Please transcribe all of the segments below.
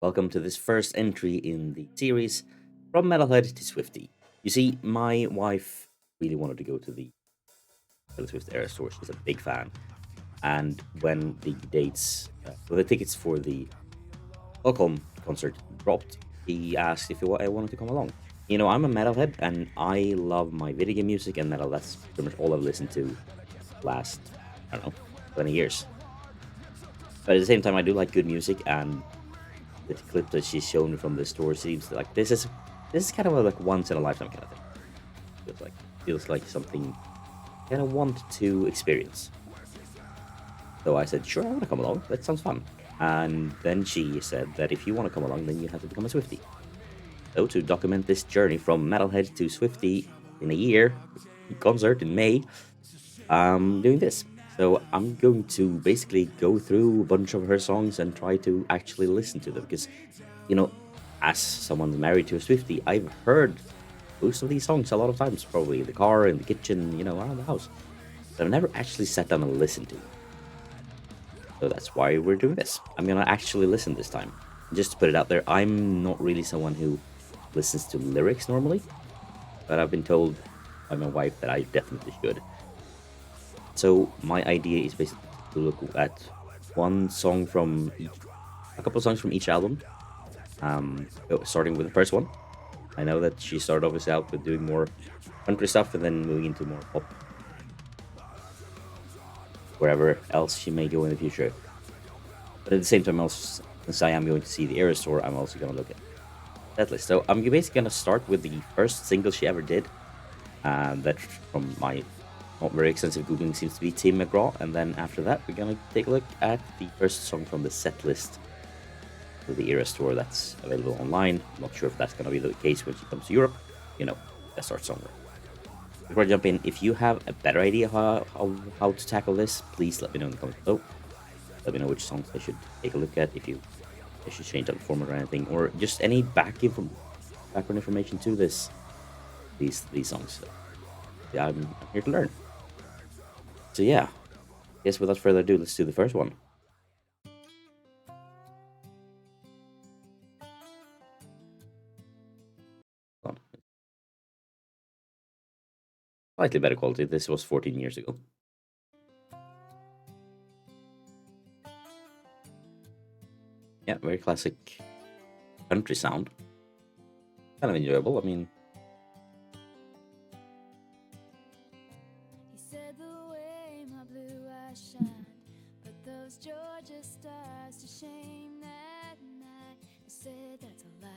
Welcome to this first entry in the series From Metalhead to Swiftie. You see, my wife really wanted to go to the Taylor Swift Eras Tour. She's a big fan. And when the tickets for the Stockholm concert dropped, he asked if I wanted to come along. You know, I'm a metalhead and I love my video game music and metal. That's pretty much all I've listened to last, I don't know, 20 years. But at the same time, I do like good music, and the clip that she's shown me from the store seems like this is kind of a like once in a lifetime kind of thing. Feels like something I kind of want to experience. So I said, sure, I want to come along. That sounds fun. And then she said that if you want to come along, then you have to become a Swiftie. So to document this journey from Metalhead to Swiftie in a year, concert in May, I'm doing this. So I'm going to basically go through a bunch of her songs and try to actually listen to them because, you know, as someone married to a Swiftie, I've heard most of these songs a lot of times, probably in the car, in the kitchen, around the house. But I've never actually sat down and listened to them. So that's why we're doing this. I'm gonna actually listen this time. Just to put it out there, I'm not really someone who listens to lyrics normally, but I've been told by my wife that I definitely should. So my idea is basically to look at a couple songs from each album. Starting with the first one. I know that she started obviously out with doing more country stuff and then moving into more pop. Wherever else she may go in the future. But at the same time, also, since I am going to see the Eras Tour, I'm also going to look at that list. So I'm basically going to start with the first single she ever did. That from my not very extensive Googling seems to be Tim McGraw. And then after that, we're going to take a look at the first song from the set list for the Eras Tour that's available online. I'm not sure if that's going to be the case when she comes to Europe. Let's start somewhere. Before I jump in, if you have a better idea how to tackle this, please let me know in the comments below. Let me know which songs I should take a look at, if I should change up the format or anything, or just any background information to these songs. Yeah, I'm here to learn. So yeah, I guess without further ado, let's do the first one. Slightly better quality. This was 14 years ago. Yeah, very classic country sound. Kind of enjoyable. I mean, He said the way my blue eyes shined, put those Georgia stars to shame that night. He said that's a lie.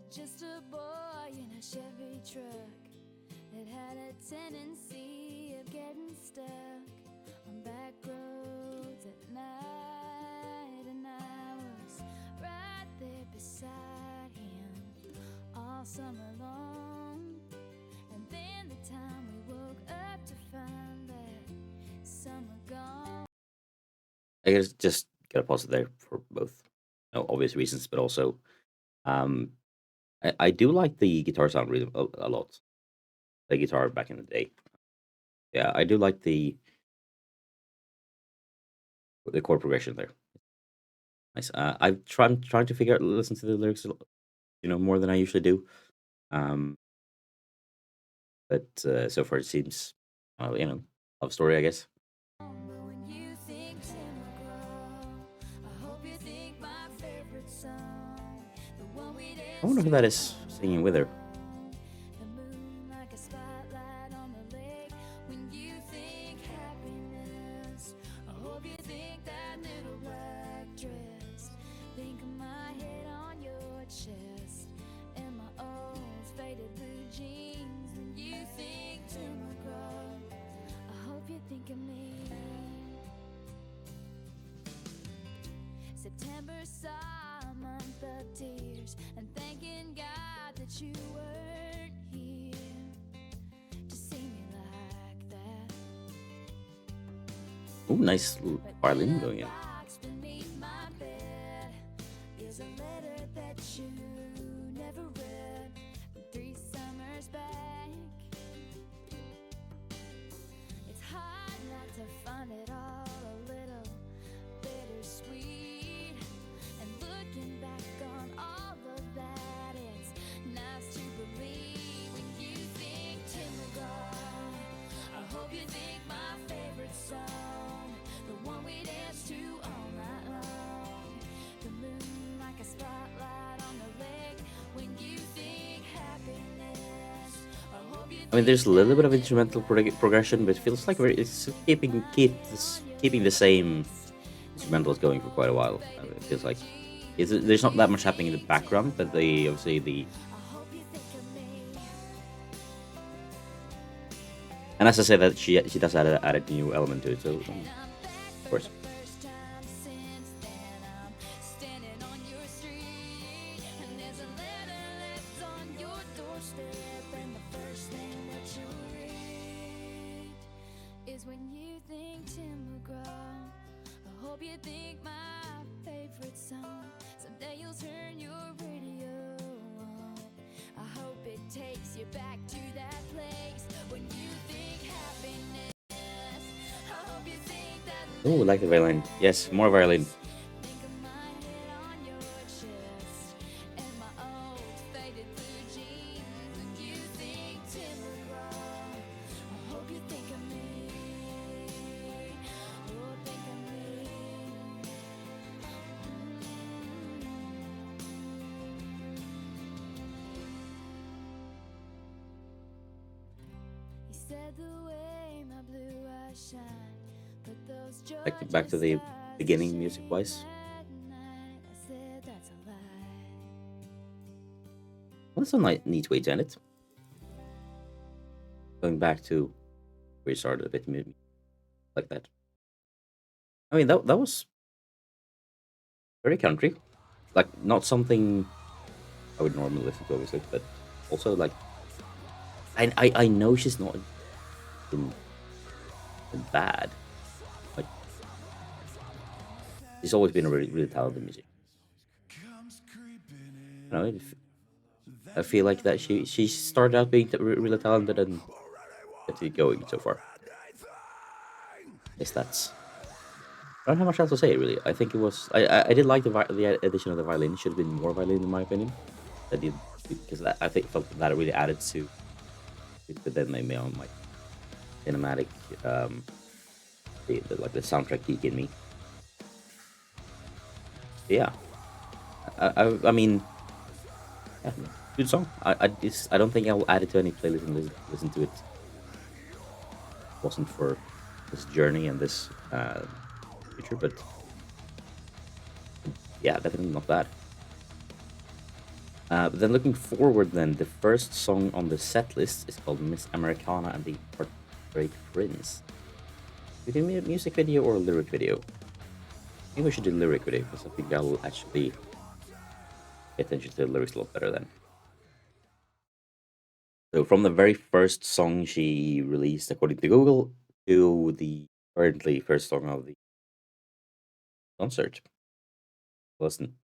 Just a boy in a Chevy truck that had a tendency of getting stuck on back roads at night, and I was right there beside him all summer long. And then the time we woke up to find that summer gone. I guess just gotta pause it there for both obvious reasons, but also I do like the guitar sound really a lot. The guitar back in the day. Yeah, I do like the chord progression there. Nice. I'm trying to listen to the lyrics, more than I usually do. Um, but so far it seems, love story, I guess. But when you think Tim McGraw, I hope you think my favorite song, the one we I wonder who that is singing with her. the moon like a spotlight on the lake. When you think happiness, I hope you think that little black dress. Think of my head on your chest and my old faded blue jeans. When you think Tim McGraw, I hope you think of me. September saw a month of tears, and thanking God that you weren't here to see me like that. Oh, nice little violin going in. Box beneath my bed is a letter that you never read from 3 summers back. It's hard not to find it all a little bit mean, there's a little bit of instrumental progression, but it feels like it's keeping the same instrumentals going for quite a while. It feels like there's not that much happening in the background, but they obviously the. And as I said, that she does add a new element to it, so of course. Is when you think Tim McGraw. I hope you think my favorite song. Someday you'll turn your radio on. I hope it takes you back to that place when you think happiness. I hope you think that. Oh, I like the violin. Yes, more violin. Think of my head on your chest and my old faded blue jeans. When you think Tim McGraw, I hope you think of me. Oh, think of me. He said the way my blue eyes shine, but those Like back to the beginning, music-wise. I said that's a lie. Well, that's a neat way to end it. Going back to where you started a bit like that. I mean, that was very country, like not something I would normally listen to, obviously, but also like I know she's not been bad. Like she's always been a really talented musician. You know, I feel like that she started out being really talented and kept it going so far. Yes, that's. I don't have much else to say really. I think it was. I did like the addition of the violin. It should have been more violin in my opinion. I did because I think felt that really added to. But then they made on my cinematic, like the soundtrack geek in me. Yeah, I mean, yeah, good song. I don't think I'll add it to any playlist and listen to it. Wasn't for this journey and this future, but yeah, definitely not bad. But then looking forward, then the first song on the set list is called Miss Americana and the Heartbreak Prince. Do you think a music video or a lyric video? I think we should do lyric video because I think I'll actually pay attention to the lyrics a lot better then. So from the very first song she released, according to Google, to the currently first song of the concert. Listen.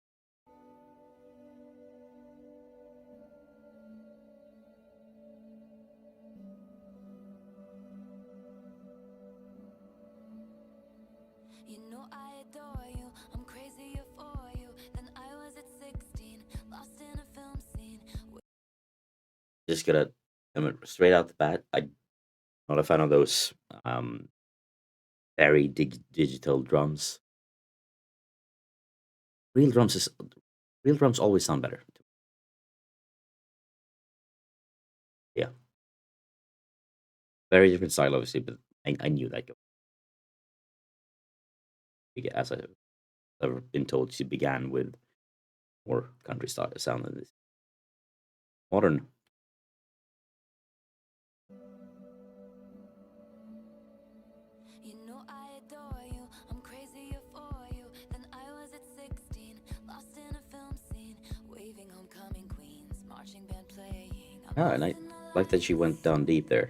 You know I adore you, I'm crazy for you. Then I was at 16, lost in a film scene. Just gonna straight out the bat. I'm not a fan of those very digital drums. Real drums always sound better. Yeah, very different style, obviously, but I knew that. As I've been told, she began with more country style sound than this modern. You know I adore you, I'm crazy for you. Then I was at 16, lost in a film scene, waving homecoming queens, marching band playing. Yeah, and I like that she went down deep there.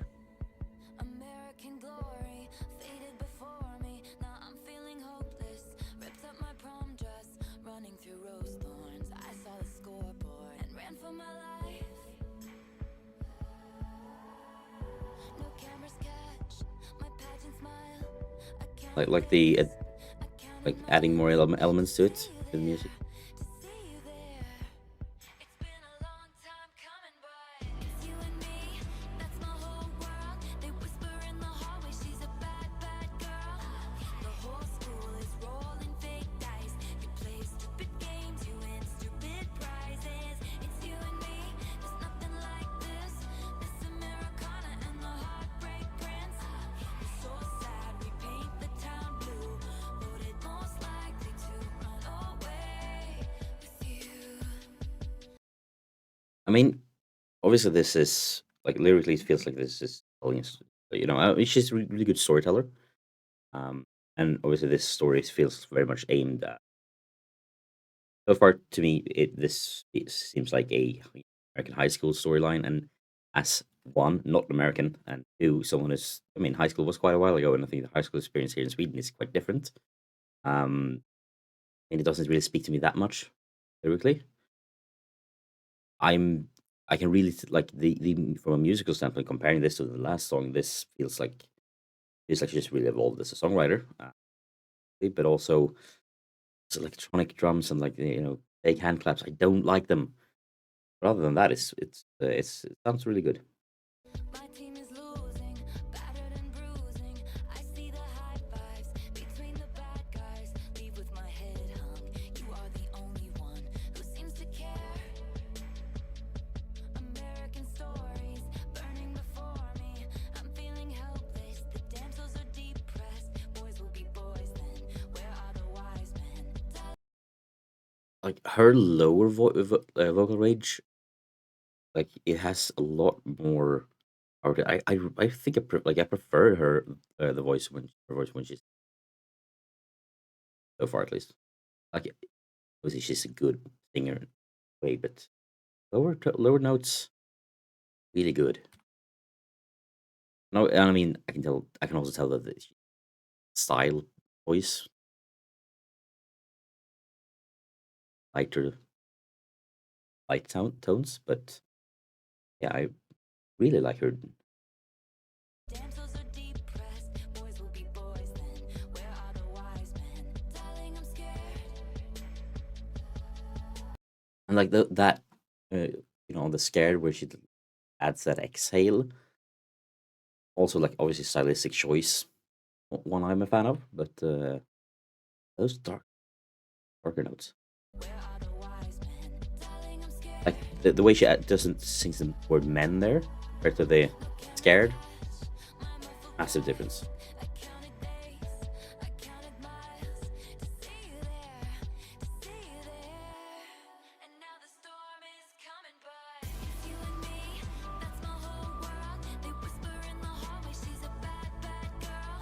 American glory faded before me. Now I'm feeling hopeless. Ripped up my prom dress, running through rose thorns. I saw the scoreboard and ran for my life. No cameras catch my pageant smile. I can't Like the erase, I like counted adding more elements to it to the music. to see you there. It's been a long time coming, but it's you and me. That's my whole world. They whisper in the hallway, she's a bad, bad girl. The whole school is rolling fake dice. You play stupid games, you win stupid prizes. It's you and me. There's nothing like this. Miss Americana mean, obviously, this is like lyrically, it feels like this is telling she's a really good storyteller. Um, and obviously, this story feels very much aimed at. So far, to me, it seems like a American high school storyline, and as one, not American, and two, someone who's. I mean, high school was quite a while ago, and I think the high school experience here in Sweden is quite different. Um, and it doesn't really speak to me that much lyrically. I'm I can really like the from a musical standpoint, comparing this to the last song, this feels like she just really evolved as a songwriter, but also it's electronic drums and fake hand claps. I don't like them. But other than that, it sounds really good. My team is losing, battered and bruising. I see the high fives between the bad guys. Leave with my head hung. You are the only one who seems to care. American stories burning before me. I'm feeling helpless. The damsels are depressed. Boys will be boys then. Where are the wise men? Like her lower vocal range, like it has a lot more. I think I prefer her her voice when she's so far at least. Like obviously she's a good singer in a way, but lower notes really good. No, and I mean I can also tell that the style voice lighter tones, but yeah, I really like her. Damsels are depressed. Boys will be boys then. Where are the wise men? Darling, I'm scared. And like that, on the scared where she adds that exhale. Also, like obviously stylistic choice, one I'm a fan of, but those darker notes, Where are the wise men? Darling, I'm like scared. the way she doesn't sing the word men there compared to the scared, massive difference. I counted days, I counted miles to see you there, to see you there. And now the storm is coming, but it's you and me, that's my whole world. They whisper in the hallway, she's a bad, bad girl.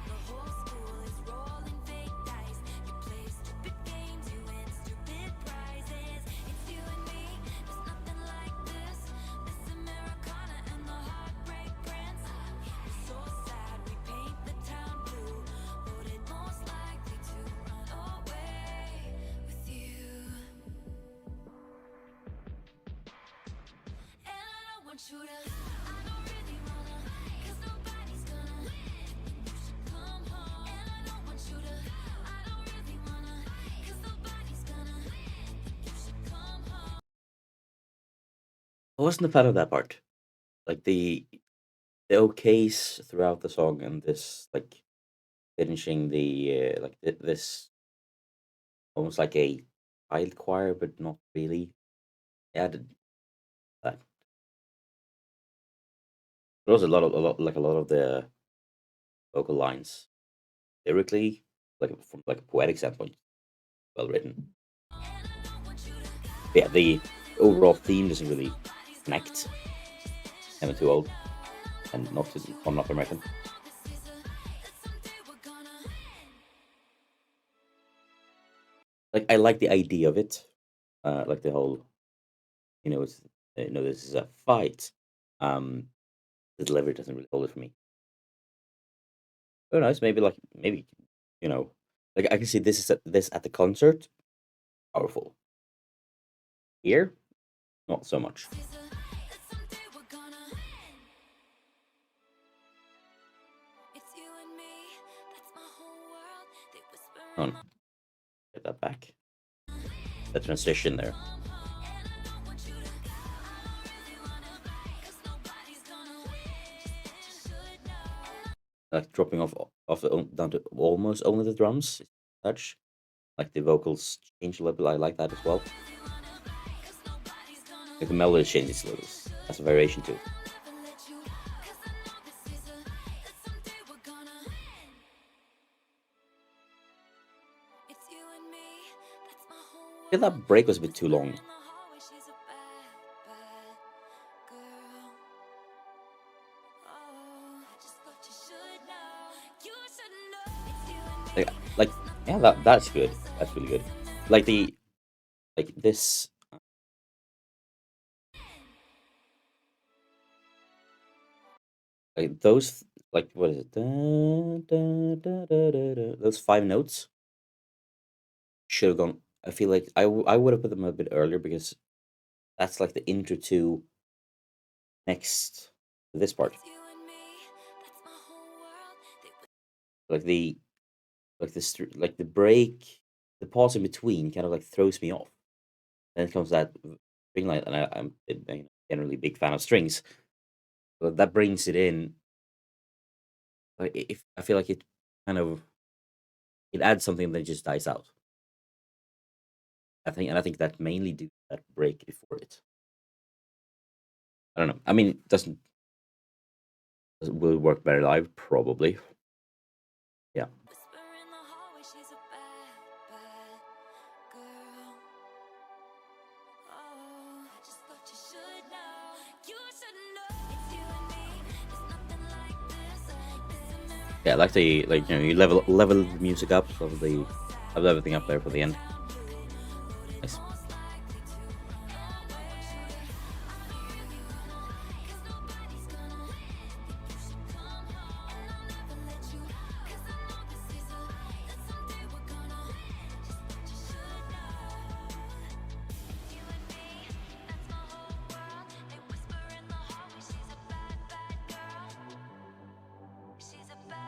The whole school is rolling fake dice. You play stupid games, you win stupid prizes. It's you and me, there's nothing like this. This Americana and the Heartbreak Prince. We're so sad, we paint the town blue. Voted most likely to run away with you. And I don't want you to, I don't really wanna, 'cause nobody's gonna. You should come home. And I don't want you to, I don't really wanna, 'cause nobody's gonna. You should come home. I wasn't a fan of that part. Like the okays throughout the song and this like finishing the this almost like a child choir, but not really. Added that. There was a lot of the vocal lines lyrically, like from like a poetic standpoint, well written. Yeah, the overall theme doesn't really connect. I'm too old and I'm not American. Like I like the idea of it, like the whole it's this is a fight. Um, the delivery doesn't really hold it for me. Who knows? Maybe you know, like I can see this at the concert, powerful. Here, not so much. Hold on, get that back. The transition there, like dropping off down to almost only the drums, touch. Like the vocals change a little bit. I like that as well. Like the melody changes a little. That's a variation too. Yeah, that break was a bit too long. Like yeah, that's good. That's really good. Like the like this like those like what is it? Those five notes should have gone. I feel like I would have put them a bit earlier because that's like the intro to next this part. Like the like the break, the pause in between kind of like throws me off. Then comes that string line, and I'm generally a big fan of strings. But that brings it in. Like if I feel like it kind of it adds something that just dies out. I think that mainly due to that break before it. I don't know. I mean, it will work better live probably. Yeah. Yeah, I like the you level the music up, so the level everything up there for the end. Nice.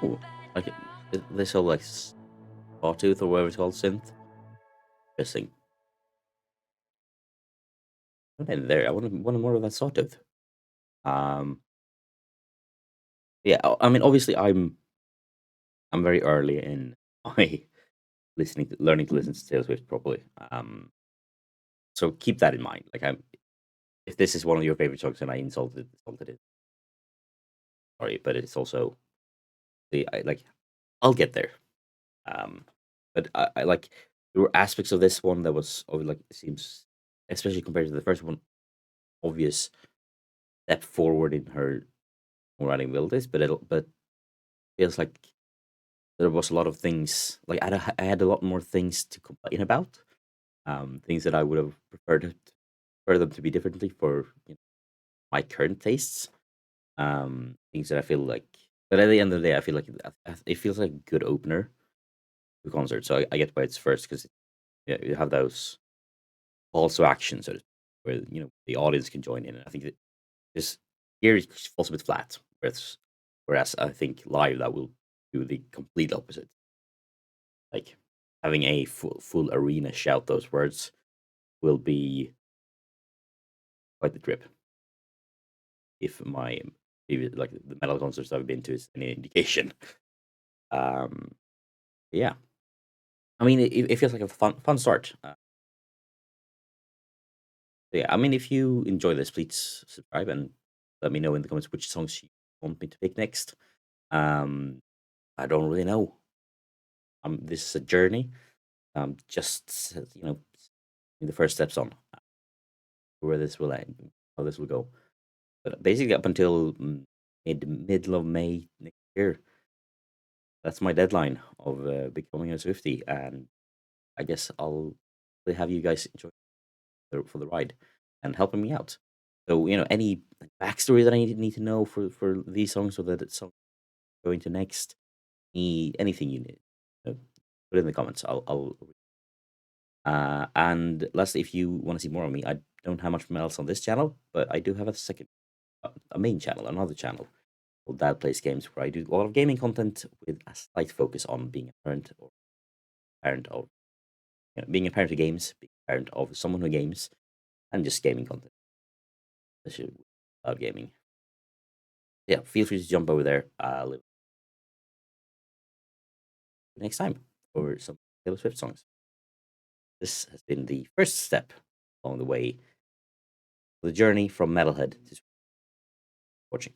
Ooh, like this whole like sawtooth or whatever it's called synth. Interesting. What in there? I wanted more of that sawtooth. Um, yeah. I mean, obviously, I'm very early in my learning to listen to Taylor Swift properly. So keep that in mind. Like, if this is one of your favorite songs and I insulted it, sorry, but it's also like I'll get there. Um, but I like there were aspects of this one that was like it seems, especially compared to the first one, obvious step forward in her writing abilities. But feels like there was a lot of things like I had a lot more things to complain about. Things that I would have preferred them to be differently for my current tastes. Things that I feel like, but at the end of the day, I feel like it feels like a good opener to a concert. So I get why it's first because you have those calls to action, so to speak, where the audience can join in. And I think that this here it falls a bit flat, whereas I think live that will do the complete opposite. Like having a full arena shout those words will be quite the trip. If my previous like the metal concerts I've been to is any indication. Um, yeah, I mean it feels like a fun start. Yeah, I mean if you enjoy this, please subscribe and let me know in the comments which songs you want me to pick next. Um, I don't really know. This is a journey. Just the first steps on where this will end, how this will go. But basically, up until middle of May next year, that's my deadline of becoming a Swiftie, and I guess I'll have you guys enjoy for the ride and helping me out. So any backstory that I need to know for these songs or that song going to next, anything you need, put it in the comments. I'll and lastly, if you want to see more of me, I don't have much else on this channel, but I do have a second, a main channel, another channel called Dad Plays Games, where I do a lot of gaming content with a slight focus on being a parent or parent of, being a parent of games, being a parent of someone who games, and just gaming content, especially about gaming. Yeah, feel free to jump over there next time for some Taylor Swift songs. This has been the first step along the way, the journey from Metalhead to watching.